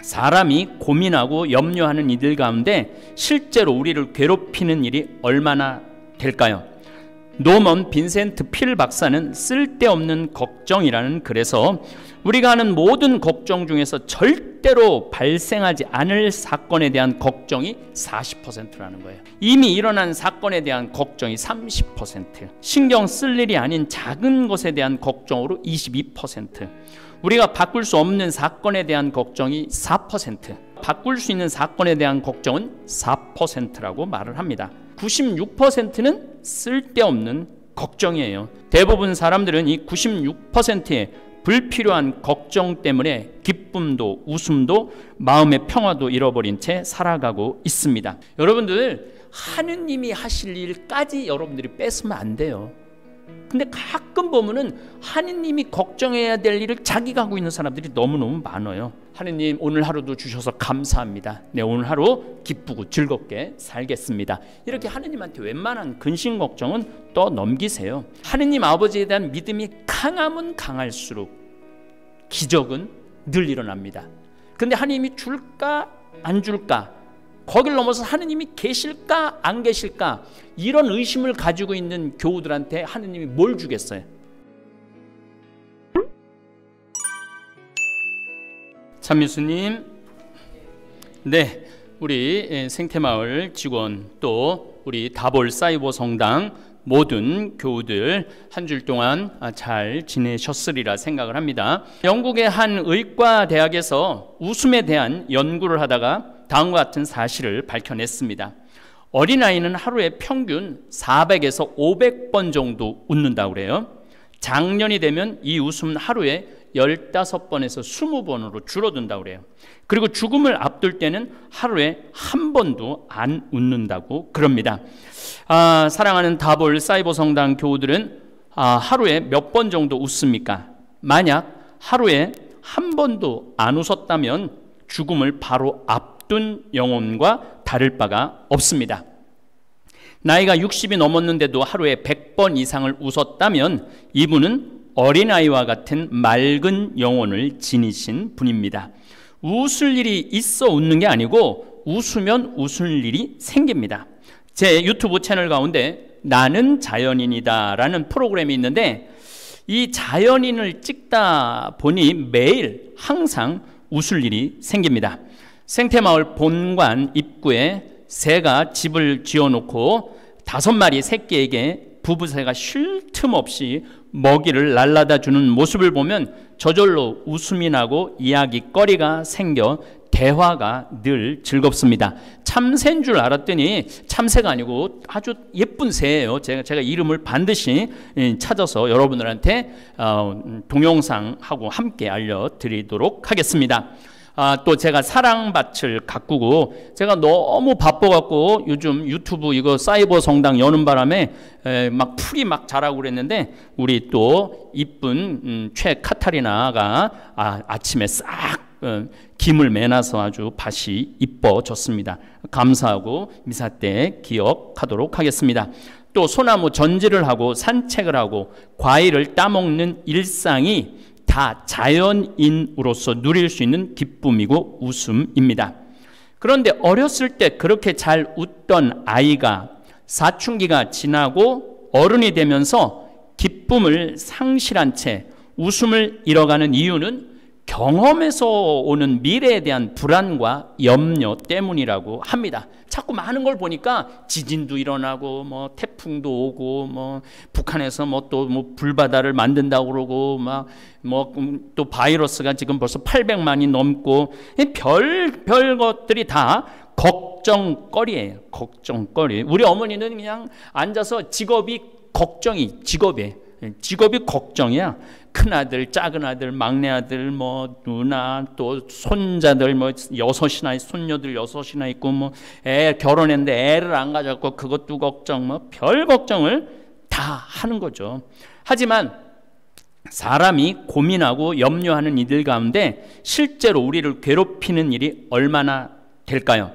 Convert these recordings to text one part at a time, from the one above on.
사람이 고민하고 염려하는 이들 가운데 실제로 우리를 괴롭히는 일이 얼마나 될까요? 노먼 빈센트 필 박사는 쓸데없는 걱정이라는 글에서 우리가 하는 모든 걱정 중에서 절대로 발생하지 않을 사건에 대한 걱정이 40%라는 거예요. 이미 일어난 사건에 대한 걱정이 30%, 신경 쓸 일이 아닌 작은 것에 대한 걱정으로 22%, 우리가 바꿀 수 없는 사건에 대한 걱정이 4%, 바꿀 수 있는 사건에 대한 걱정은 4%라고 말을 합니다. 96%는 쓸데없는 걱정이에요. 대부분 사람들은 이 96%의 불필요한 걱정 때문에 기쁨도 웃음도 마음의 평화도 잃어버린 채 살아가고 있습니다. 여러분들, 하느님이 하실 일까지 여러분들이 뺏으면 안 돼요. 근데 가끔 보면은 하느님이 걱정해야 될 일을 자기가 하고 있는 사람들이 너무너무 많아요. 하느님, 오늘 하루도 주셔서 감사합니다. 네, 오늘 하루 기쁘고 즐겁게 살겠습니다. 이렇게 하느님한테 웬만한 근심 걱정은 또 넘기세요. 하느님 아버지에 대한 믿음이 강하면 강할수록 기적은 늘 일어납니다. 근데 하느님이 줄까 안 줄까, 거길 넘어서 하느님이 계실까 안 계실까, 이런 의심을 가지고 있는 교우들한테 하느님이 뭘 주겠어요? 참미수님, 네, 우리 생태마을 직원 또 우리 다볼 사이버 성당 모든 교우들 한 주 동안 잘 지내셨으리라 생각을 합니다. 영국의 한 의과 대학에서 웃음에 대한 연구를 하다가 다음과 같은 사실을 밝혀냈습니다. 어린아이는 하루에 평균 400에서 500번 정도 웃는다고 그래요. 장년이 되면 이 웃음은 하루에 15번에서 20번으로 줄어든다고 그래요. 그리고 죽음을 앞둘 때는 하루에 한 번도 안 웃는다고 그럽니다. 사랑하는 다볼 사이버 성당 교우들은 하루에 몇 번 정도 웃습니까? 만약 하루에 한 번도 안 웃었다면 죽음을 바로 앞둔 영혼과 다를 바가 없습니다. 나이가 60이 넘었는데도 하루에 100번 이상을 웃었다면 이분은 어린아이와 같은 맑은 영혼을 지니신 분입니다. 웃을 일이 있어 웃는 게 아니고 웃으면 웃을 일이 생깁니다. 제 유튜브 채널 가운데 나는 자연인이다 라는 프로그램이 있는데, 이 자연인을 찍다 보니 매일 항상 웃을 일이 생깁니다. 생태마을 본관 입구에 새가 집을 지어놓고 5마리 새끼에게 부부새가 쉴 틈 없이 먹이를 날라다 주는 모습을 보면 저절로 웃음이 나고 이야기거리가 생겨 대화가 늘 즐겁습니다. 참새인 줄 알았더니 참새가 아니고 아주 예쁜 새예요. 제가 이름을 반드시 찾아서 여러분들한테 동영상하고 함께 알려드리도록 하겠습니다. 또 제가 사랑밭을 가꾸고 제가 너무 바빠갖고 요즘 유튜브 이거 사이버 성당 여는 바람에 막 풀이 막 자라고 그랬는데, 우리 또 이쁜 최 카타리나가 아침에 싹 김을 매놔서 아주 밭이 이뻐졌습니다. 감사하고 미사 때 기억하도록 하겠습니다. 또 소나무 전지를 하고 산책을 하고 과일을 따먹는 일상이 다 자연인으로서 누릴 수 있는 기쁨이고 웃음입니다. 그런데 어렸을 때 그렇게 잘 웃던 아이가 사춘기가 지나고 어른이 되면서 기쁨을 상실한 채 웃음을 잃어가는 이유는 경험에서 오는 미래에 대한 불안과 염려 때문이라고 합니다. 자꾸 많은 걸 보니까 지진도 일어나고 뭐 태풍도 오고 뭐 북한에서 뭐 또 뭐 불바다를 만든다고 그러고 막 뭐 또 바이러스가 지금 벌써 800만이 넘고 별 것들이 다 걱정거리예요. 걱정거리. 우리 어머니는 그냥 앉아서 직업이 걱정이야. 큰아들, 작은아들, 막내아들, 뭐 누나, 또 손자들 뭐 6이나 손녀들 6이나 있고 뭐 애 결혼했는데 애를 안 가졌고 그것도 걱정, 뭐 별 걱정을 다 하는 거죠. 하지만 사람이 고민하고 염려하는 이들 가운데 실제로 우리를 괴롭히는 일이 얼마나 될까요?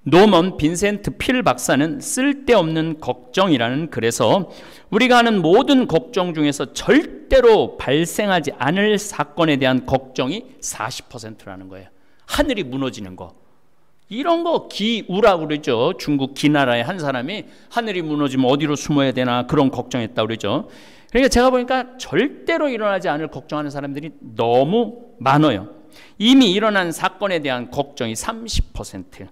노먼 빈센트 필 박사는 쓸데없는 걱정이라는 글에서 우리가 하는 모든 걱정 중에서 절대로 발생하지 않을 사건에 대한 걱정이 40%라는 거예요. 하늘이 무너지는 거. 이런 거 기우라고 그러죠. 중국 기나라의 한 사람이 하늘이 무너지면 어디로 숨어야 되나 그런 걱정했다고 그러죠. 그러니까 제가 보니까 절대로 일어나지 않을 걱정하는 사람들이 너무 많아요. 이미 일어난 사건에 대한 걱정이 30%.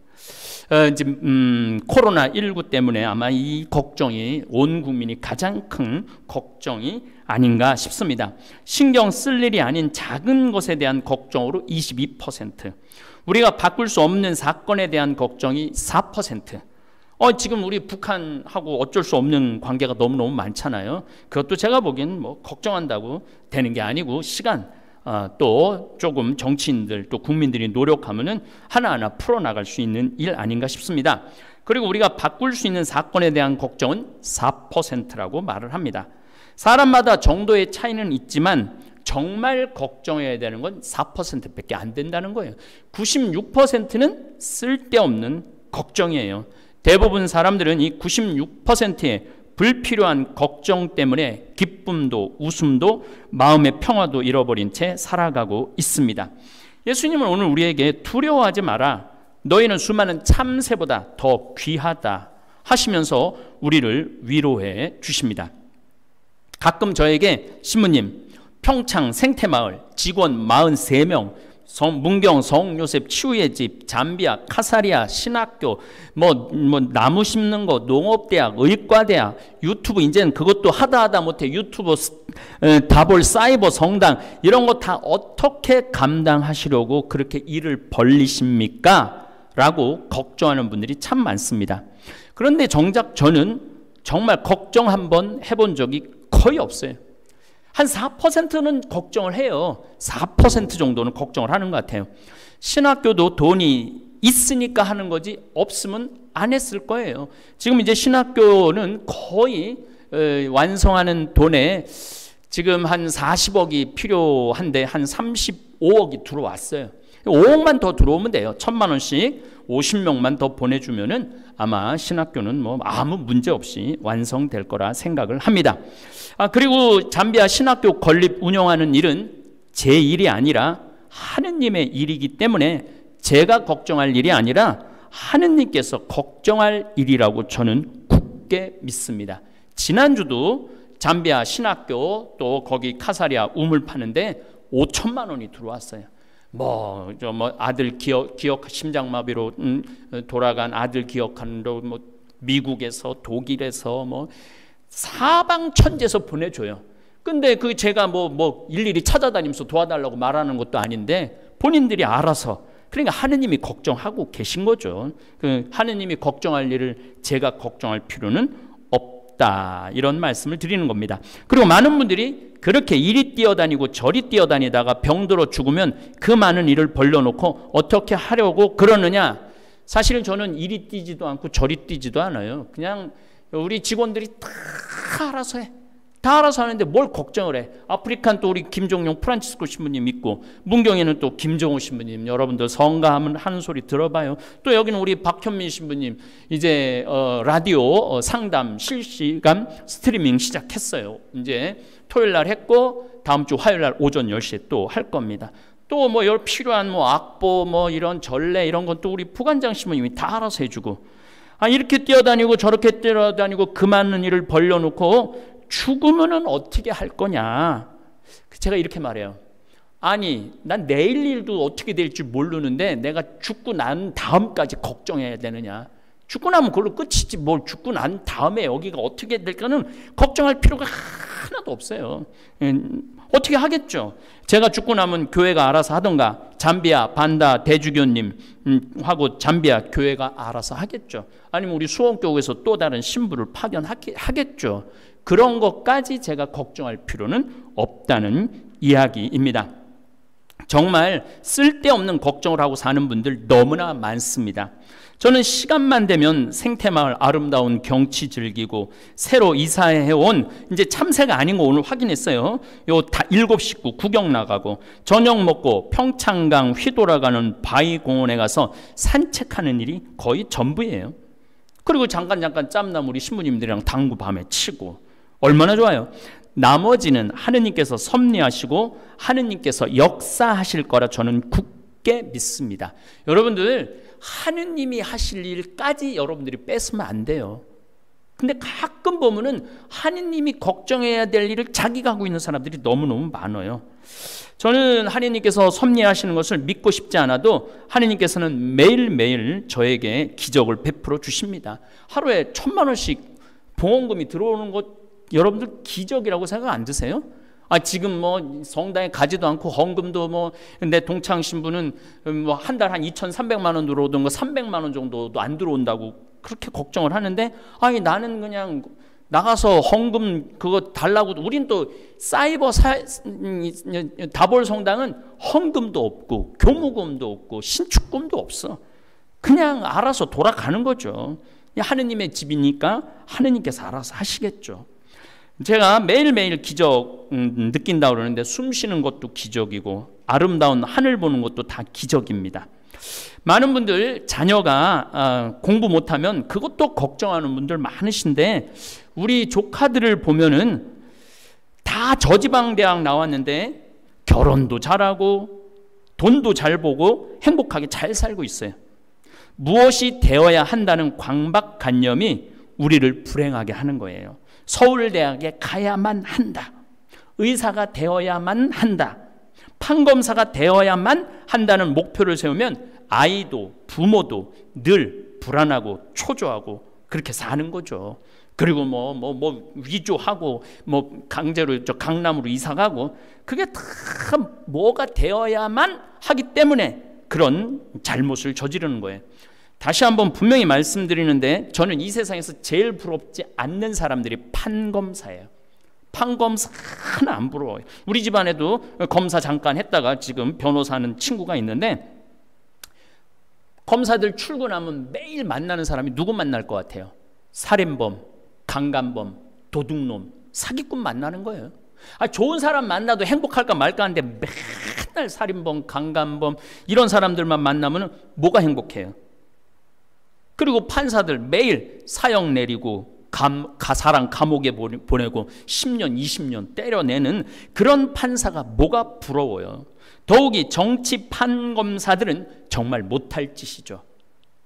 코로나19 때문에 아마 이 걱정이 온 국민이 가장 큰 걱정이 아닌가 싶습니다. 신경 쓸 일이 아닌 작은 것에 대한 걱정으로 22%. 우리가 바꿀 수 없는 사건에 대한 걱정이 4%. 지금 우리 북한하고 어쩔 수 없는 관계가 너무너무 많잖아요. 그것도 제가 보기엔 뭐 걱정한다고 되는 게 아니고 시간, 또 조금 정치인들 또 국민들이 노력하면은 하나하나 풀어나갈 수 있는 일 아닌가 싶습니다. 그리고 우리가 바꿀 수 있는 사건에 대한 걱정은 4%라고 말을 합니다. 사람마다 정도의 차이는 있지만 정말 걱정해야 되는 건 4%밖에 안 된다는 거예요. 96%는 쓸데없는 걱정이에요. 대부분 사람들은 이 96%의 불필요한 걱정 때문에 기쁨도 웃음도 마음의 평화도 잃어버린 채 살아가고 있습니다. 예수님은 오늘 우리에게 두려워하지 마라. 너희는 수많은 참새보다 더 귀하다 하시면서 우리를 위로해 주십니다. 가끔 저에게 신부님, 평창 생태마을 직원 43명, 문경 성요셉 치유의 집, 잠비아 카사리아 신학교, 나무 심는 거, 농업대학, 의과대학, 유튜브 이제는 그것도 하다 못해 유튜브 다볼 사이버 성당 이런 거 다 어떻게 감당하시려고 그렇게 일을 벌리십니까? 라고 걱정하는 분들이 참 많습니다. 그런데 정작 저는 정말 걱정 한번 해본 적이 거의 없어요. 한 4%는 걱정을 해요. 4% 정도는 걱정을 하는 것 같아요. 신학교도 돈이 있으니까 하는 거지 없으면 안 했을 거예요. 지금 이제 신학교는 거의 완성하는 돈에 지금 한 40억이 필요한데 한 35억이 들어왔어요. 5억만 더 들어오면 돼요. 1,000만 원씩 50명만 더 보내주면은 아마 신학교는 뭐 아무 문제 없이 완성될 거라 생각을 합니다. 그리고 잠비아 신학교 건립 운영하는 일은 제 일이 아니라 하느님의 일이기 때문에 제가 걱정할 일이 아니라 하느님께서 걱정할 일이라고 저는 굳게 믿습니다. 지난주도 잠비아 신학교 또 거기 카사리아 우물 파는데 5천만 원이 들어왔어요. 아들 기억 심장마비로 돌아간 아들 기억하는 미국에서 독일에서 사방천지에서 보내줘요. 근데 제가 일일이 찾아다니면서 도와달라고 말하는 것도 아닌데 본인들이 알아서, 그러니까 하느님이 걱정하고 계신 거죠. 하느님이 걱정할 일을 제가 걱정할 필요는 없다, 이런 말씀을 드리는 겁니다. 그리고 많은 분들이 그렇게 이리 뛰어다니고 저리 뛰어다니다가 병들어 죽으면 그 많은 일을 벌려놓고 어떻게 하려고 그러느냐. 사실은 저는 이리 뛰지도 않고 저리 뛰지도 않아요. 그냥 우리 직원들이 다 알아서 해. 다 알아서 하는데 뭘 걱정을 해. 아프리칸 또 우리 김종용 프란치스코 신부님 있고, 문경에는 또 김정호 신부님, 여러분들 성가하면 하는 소리 들어봐요. 또 여기는 우리 박현민 신부님 이제 라디오 상담 실시간 스트리밍 시작했어요. 이제 토요일 날 했고 다음 주 화요일 날 오전 10시에 또 할 겁니다. 또 필요한 악보 이런 전례 이런 건 또 우리 부관장 신부님이 다 알아서 해주고, 이렇게 뛰어다니고 저렇게 뛰어다니고 그 많은 일을 벌려놓고 죽으면은 어떻게 할 거냐. 제가 이렇게 말해요. 아니, 난 내일 일도 어떻게 될지 모르는데 내가 죽고 난 다음까지 걱정해야 되느냐. 죽고 나면 그걸로 끝이지 뭘 죽고 난 다음에 여기가 어떻게 될까는 걱정할 필요가 하나도 없어요. 어떻게 하겠죠. 제가 죽고 나면 교회가 알아서 하던가, 잠비아 반다 대주교님 하고 잠비아 교회가 알아서 하겠죠. 아니면 우리 수원교회에서 또 다른 신부를 파견하겠죠. 그런 것까지 제가 걱정할 필요는 없다는 이야기입니다. 정말 쓸데없는 걱정을 하고 사는 분들 너무나 많습니다. 저는 시간만 되면 생태마을 아름다운 경치 즐기고 새로 이사해온 이제 참새가 아닌 거 오늘 확인했어요. 요 다 7식구 구경 나가고 저녁 먹고 평창강 휘돌아가는 바위공원에 가서 산책하는 일이 거의 전부예요. 그리고 잠깐 짬나면 우리 신부님들이랑 당구 밤에 치고 얼마나 좋아요. 나머지는 하느님께서 섭리하시고 하느님께서 역사하실 거라 저는 굳게 굳게 믿습니다. 여러분들 하느님이 하실 일까지 여러분들이 뺏으면 안 돼요. 근데 가끔 보면은 하느님이 걱정해야 될 일을 자기가 하고 있는 사람들이 너무너무 많아요. 저는 하느님께서 섭리하시는 것을 믿고 싶지 않아도 하느님께서는 매일매일 저에게 기적을 베풀어 주십니다. 하루에 1,000만 원씩 봉헌금이 들어오는 것 여러분들 기적이라고 생각 안 드세요? 지금 뭐 성당에 가지도 않고 헌금도 내 동창 신부는 뭐 한 달 한 2,300만 원 들어오던 거 300만 원 정도도 안 들어온다고 그렇게 걱정을 하는데, 나는 그냥 나가서 헌금 그거 달라고. 우린 또 다볼 성당은 헌금도 없고 교무금도 없고 신축금도 없어. 그냥 알아서 돌아가는 거죠. 하느님의 집이니까 하느님께서 알아서 하시겠죠. 제가 매일매일 기적 느낀다고 그러는데 숨 쉬는 것도 기적이고 아름다운 하늘 보는 것도 다 기적입니다. 많은 분들 자녀가 공부 못하면 그것도 걱정하는 분들 많으신데, 우리 조카들을 보면은 다 저지방대학 나왔는데 결혼도 잘하고 돈도 잘 보고 행복하게 잘 살고 있어요. 무엇이 되어야 한다는 강박관념이 우리를 불행하게 하는 거예요. 서울대학에 가야만 한다. 의사가 되어야만 한다. 판검사가 되어야만 한다는 목표를 세우면 아이도 부모도 늘 불안하고 초조하고 그렇게 사는 거죠. 그리고 위조하고 강제로 강남으로 이사 가고, 그게 다 뭐가 되어야만 하기 때문에 그런 잘못을 저지르는 거예요. 다시 한번 분명히 말씀드리는데, 저는 이 세상에서 제일 부럽지 않는 사람들이 판검사예요. 판검사 하나 안 부러워요. 우리 집안에도 검사 잠깐 했다가 지금 변호사하는 친구가 있는데, 검사들 출근하면 매일 만나는 사람이 누구 만날 것 같아요? 살인범, 강간범, 도둑놈, 사기꾼 만나는 거예요. 좋은 사람 만나도 행복할까 말까 하는데 맨날 살인범, 강간범 이런 사람들만 만나면 뭐가 행복해요? 그리고 판사들 매일 사형 내리고 사람 감옥에 보내고 10년, 20년 때려내는 그런 판사가 뭐가 부러워요? 더욱이 정치 판검사들은 정말 못할 짓이죠.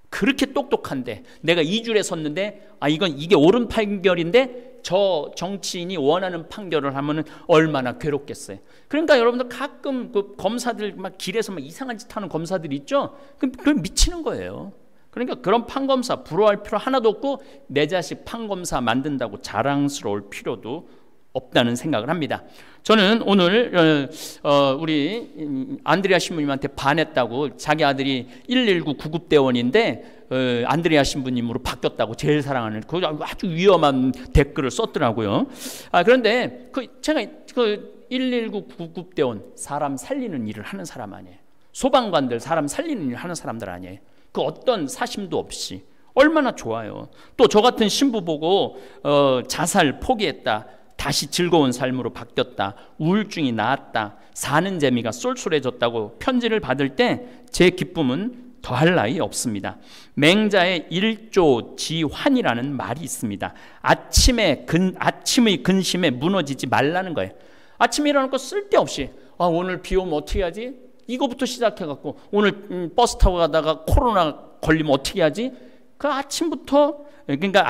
그렇게 똑똑한데, 내가 이 줄에 섰는데 이게 옳은 판결인데 저 정치인이 원하는 판결을 하면은 얼마나 괴롭겠어요. 그러니까 여러분들 가끔 그 검사들 막 길에서 막 이상한 짓 하는 검사들이 있죠. 그럼 미치는 거예요. 그러니까 그런 판검사 부러워할 필요 하나도 없고, 내 자식 판검사 만든다고 자랑스러울 필요도 없다는 생각을 합니다. 저는 오늘 우리 안드레아 신부님한테 반했다고, 자기 아들이 119 구급대원인데 안드레아 신부님으로 바뀌었다고, 제일 사랑하는 그 아주 위험한 댓글을 썼더라고요. 그런데 제가 119 구급대원, 사람 살리는 일을 하는 사람 아니에요. 소방관들 사람 살리는 일을 하는 사람들 아니에요. 그 어떤 사심도 없이 얼마나 좋아요. 또 저 같은 신부 보고 자살 포기했다, 다시 즐거운 삶으로 바뀌었다, 우울증이 나았다, 사는 재미가 쏠쏠해졌다고 편지를 받을 때 제 기쁨은 더할 나위 없습니다. 맹자의 일조지환이라는 말이 있습니다. 아침의 근심에 무너지지 말라는 거예요. 아침에 일어나고 쓸데없이 오늘 비 오면 어떻게 하지? 이거부터 시작해갖고 오늘 버스 타고 가다가 코로나 걸리면 어떻게 하지? 그러니까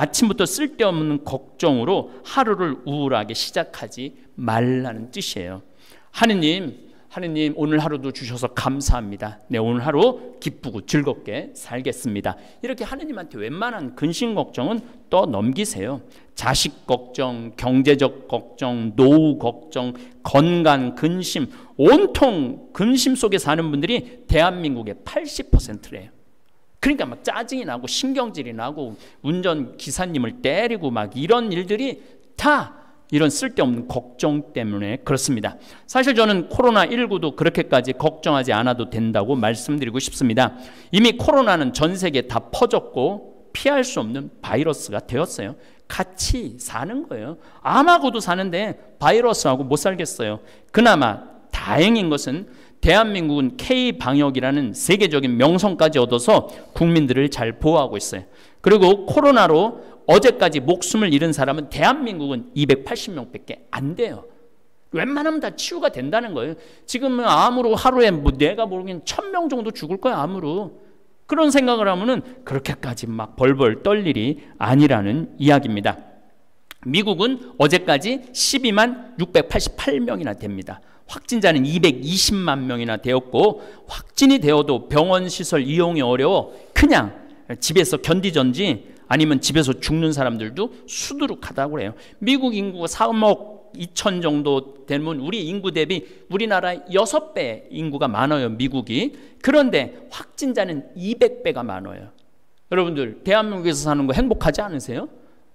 아침부터 쓸데없는 걱정으로 하루를 우울하게 시작하지 말라는 뜻이에요. 하느님 오늘 하루도 주셔서 감사합니다. 네, 오늘 하루 기쁘고 즐겁게 살겠습니다. 이렇게 하느님한테 웬만한 근심 걱정은 떠넘기세요. 자식 걱정, 경제적 걱정, 노후 걱정, 건강 근심, 온통 근심 속에 사는 분들이 대한민국의 80%래요. 그러니까 막 짜증이 나고 신경질이 나고 운전 기사님을 때리고 막 이런 일들이 다 이런 쓸데없는 걱정 때문에 그렇습니다. 사실 저는 코로나19도 그렇게까지 걱정하지 않아도 된다고 말씀드리고 싶습니다. 이미 코로나는 전 세계에 다 퍼졌고 피할 수 없는 바이러스가 되었어요. 같이 사는 거예요. 암하고도 사는데 바이러스하고 못 살겠어요. 그나마 다행인 것은 대한민국은 K방역이라는 세계적인 명성까지 얻어서 국민들을 잘 보호하고 있어요. 그리고 코로나로 어제까지 목숨을 잃은 사람은 대한민국은 280명밖에 안 돼요. 웬만하면 다 치유가 된다는 거예요. 지금은 암으로 하루에 뭐 내가 모르긴 1000명 정도 죽을 거야, 암으로. 그런 생각을 하면은 그렇게까지 막 벌벌 떨 일이 아니라는 이야기입니다. 미국은 어제까지 12만 688명이나 됩니다. 확진자는 220만 명이나 되었고, 확진이 되어도 병원 시설 이용이 어려워 그냥 집에서 견디전지 아니면 집에서 죽는 사람들도 수두룩하다고 그래요. 미국 인구가 3억 2천 정도 되면 우리 인구 대비 우리나라 6배 인구가 많아요, 미국이. 그런데 확진자는 200배가 많아요. 여러분들 대한민국에서 사는 거 행복하지 않으세요?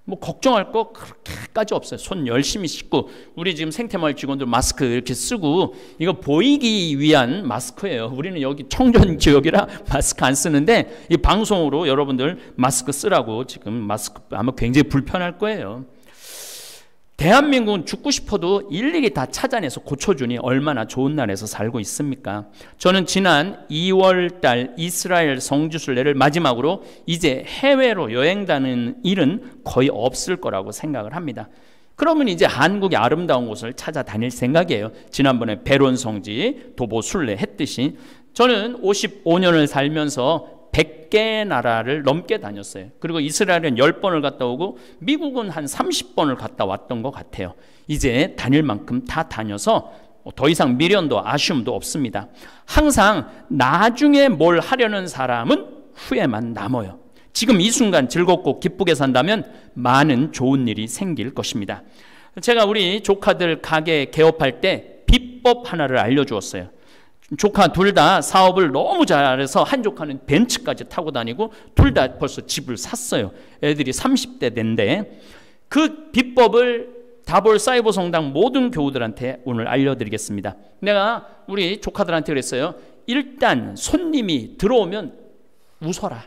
뭐 걱정할 거 그렇게까지 없어요. 손 열심히 씻고, 우리 지금 생태마을 직원들 마스크 이렇게 쓰고, 이거 보이기 위한 마스크예요. 우리는 여기 청전 지역이라 마스크 안 쓰는데, 이 방송으로 여러분들 마스크 쓰라고 지금 마스크 아마 굉장히 불편할 거예요. 대한민국은 죽고 싶어도 일일이 다 찾아내서 고쳐주니 얼마나 좋은 나라에서 살고 있습니까? 저는 지난 2월 달 이스라엘 성지순례를 마지막으로 이제 해외로 여행 다니는 일은 거의 없을 거라고 생각을 합니다. 그러면 이제 한국의 아름다운 곳을 찾아다닐 생각이에요. 지난번에 베론 성지 도보 순례 했듯이. 저는 55년을 살면서 100개 나라를 넘게 다녔어요. 그리고 이스라엘은 10번을 갔다 오고 미국은 한 30번을 갔다 왔던 것 같아요. 이제 다닐 만큼 다 다녀서 더 이상 미련도 아쉬움도 없습니다. 항상 나중에 뭘 하려는 사람은 후회만 남아요. 지금 이 순간 즐겁고 기쁘게 산다면 많은 좋은 일이 생길 것입니다. 제가 우리 조카들 가게 개업할 때 비법 하나를 알려주었어요. 조카 둘 다 사업을 너무 잘해서 한 조카는 벤츠까지 타고 다니고 둘 다 벌써 집을 샀어요. 애들이 30대 된데, 그 비법을 다볼 사이버 성당 모든 교우들한테 오늘 알려드리겠습니다. 내가 우리 조카들한테 그랬어요. 일단 손님이 들어오면 웃어라.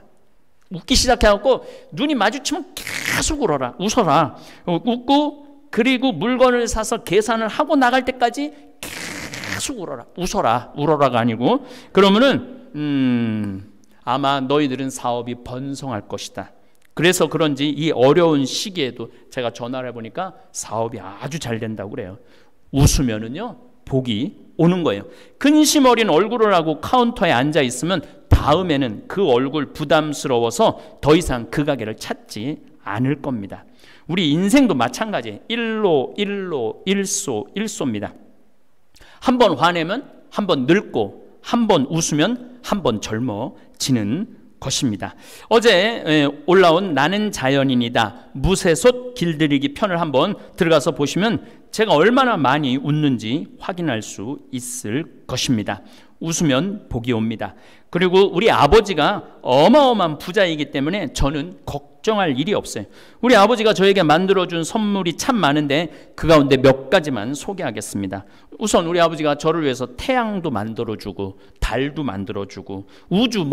웃기 시작해갖고 눈이 마주치면 계속 웃어라. 웃고, 그리고 물건을 사서 계산을 하고 나갈 때까지 계속 울어라가 아니고, 그러면은 아마 너희들은 사업이 번성할 것이다. 그래서 그런지 이 어려운 시기에도 제가 전화를 해보니까 사업이 아주 잘 된다고 그래요. 웃으면은요 복이 오는 거예요. 근심 어린 얼굴을 하고 카운터에 앉아 있으면 다음에는 그 얼굴 부담스러워서 더 이상 그 가게를 찾지 않을 겁니다. 우리 인생도 마찬가지예요. 일소입니다. 한 번 화내면 한 번 늙고, 한 번 웃으면 한 번 젊어지는 것입니다. 어제 올라온 나는 자연인이다 무쇠솥 길들이기 편을 한번 들어가서 보시면 제가 얼마나 많이 웃는지 확인할 수 있을 것입니다. 웃으면 복이 옵니다. 그리고 우리 아버지가 어마어마한 부자이기 때문에 저는 걱정할 일이 없어요. 우리 아버지가 저에게 만들어준 선물이 참 많은데 그 가운데 몇 가지만 소개하겠습니다. 우선 우리 아버지가 저를 위해서 태양도 만들어주고 달도 만들어주고 우주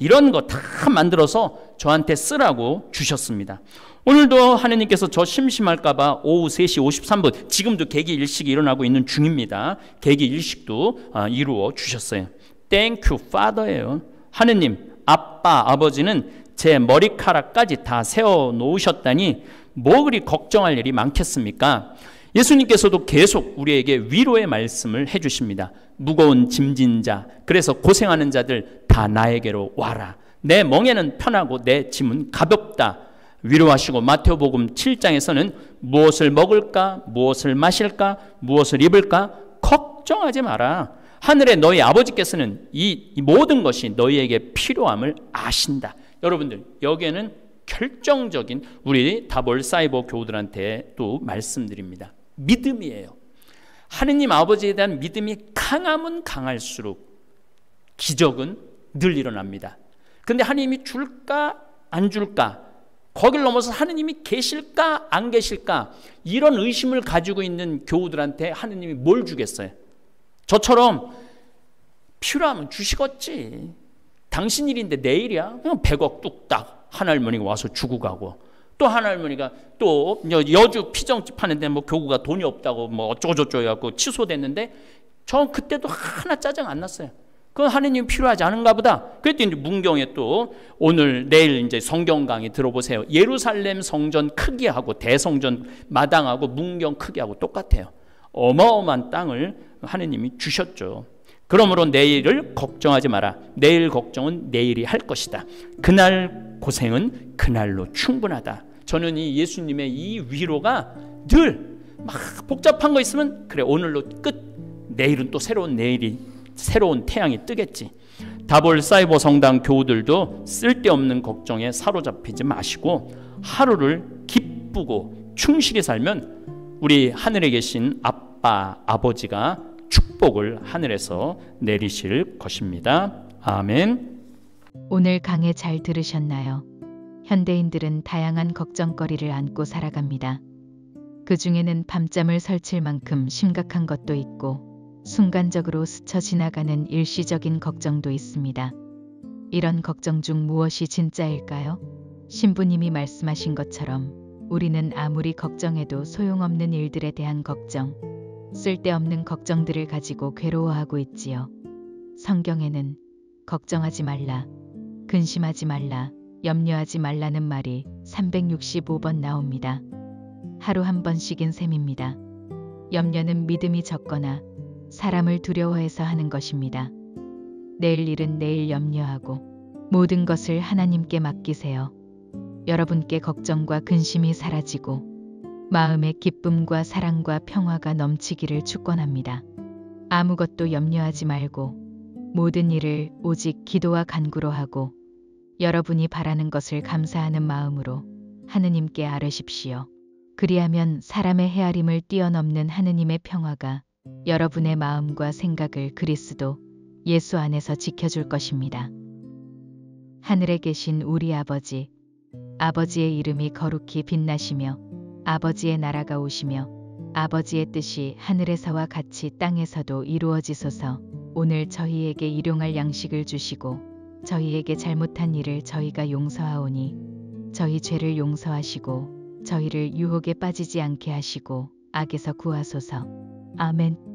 이런 거 다 만들어서 저한테 쓰라고 주셨습니다. 오늘도 하느님께서 저 심심할까봐 오후 3시 53분 지금도 개기 일식이 일어나고 있는 중입니다. 개기 일식도 이루어 주셨어요. 땡큐 파더예요. 하느님, 아빠, 아버지는 제 머리카락까지 다 세워 놓으셨다니 뭐 그리 걱정할 일이 많겠습니까? 예수님께서도 계속 우리에게 위로의 말씀을 해주십니다. 무거운 짐진 자, 그래서 고생하는 자들 다 나에게로 와라. 내 멍에는 편하고 내 짐은 가볍다. 위로하시고 마태복음 7장에서는 무엇을 먹을까, 무엇을 마실까, 무엇을 입을까 걱정하지 마라. 하늘의 너희 아버지께서는 이 모든 것이 너희에게 필요함을 아신다. 여러분들, 여기에는 결정적인 우리 다볼 사이버 교우들한테 또 말씀드립니다. 믿음이에요. 하느님 아버지에 대한 믿음이 강하면 강할수록 기적은 늘 일어납니다. 근데 하느님이 줄까 안 줄까, 거길 넘어서 하느님이 계실까 안 계실까, 이런 의심을 가지고 있는 교우들한테 하느님이 뭘 주겠어요? 저처럼 필요하면 주시겠지. 당신 일인데 내 일이야? 그냥 100억 뚝딱 한 할머니가 와서 주고 가고, 또 한 할머니가 또 여주 피정집 하는데 교구가 돈이 없다고 어쩌고저쩌고 해갖고 취소됐는데 저 그때도 하나 짜증 안 났어요. 그건 하느님 필요하지 않은가 보다. 그랬더니 이제 문경에 또 오늘 내일 이제 성경 강의 들어보세요. 예루살렘 성전 크기하고 대성전 마당하고 문경 크기하고 똑같아요. 어마어마한 땅을 하느님이 주셨죠. 그러므로 내일을 걱정하지 마라. 내일 걱정은 내일이 할 것이다. 그날 고생은 그날로 충분하다. 저는 이 예수님의 이 위로가 늘 막 복잡한 거 있으면 그래 오늘로 끝. 내일은 또 새로운 태양이 뜨겠지. 다볼 사이버 성당 교우들도 쓸데없는 걱정에 사로잡히지 마시고 하루를 기쁘고 충실히 살면 우리 하늘에 계신 아빠, 아버지가 축복을 하늘에서 내리실 것입니다. 아멘. 오늘 강해 잘 들으셨나요? 현대인들은 다양한 걱정거리를 안고 살아갑니다. 그 중에는 밤잠을 설칠 만큼 심각한 것도 있고 순간적으로 스쳐 지나가는 일시적인 걱정도 있습니다. 이런 걱정 중 무엇이 진짜일까요? 신부님이 말씀하신 것처럼 우리는 아무리 걱정해도 소용없는 일들에 대한 걱정, 쓸데없는 걱정들을 가지고 괴로워하고 있지요. 성경에는 걱정하지 말라, 근심하지 말라, 염려하지 말라는 말이 365번 나옵니다. 하루 한 번씩인 셈입니다. 염려는 믿음이 적거나 사람을 두려워해서 하는 것입니다. 내일 일은 내일 염려하고 모든 것을 하나님께 맡기세요. 여러분께 걱정과 근심이 사라지고 마음의 기쁨과 사랑과 평화가 넘치기를 축원합니다. 아무것도 염려하지 말고 모든 일을 오직 기도와 간구로 하고 여러분이 바라는 것을 감사하는 마음으로 하느님께 아뢰십시오. 그리하면 사람의 헤아림을 뛰어넘는 하느님의 평화가 여러분의 마음과 생각을 그리스도 예수 안에서 지켜줄 것입니다. 하늘에 계신 우리 아버지, 아버지의 이름이 거룩히 빛나시며 아버지의 나라가 오시며 아버지의 뜻이 하늘에서와 같이 땅에서도 이루어지소서. 오늘 저희에게 일용할 양식을 주시고 저희에게 잘못한 일을 저희가 용서하오니 저희 죄를 용서하시고 저희를 유혹에 빠지지 않게 하시고 악에서 구하소서. 아멘.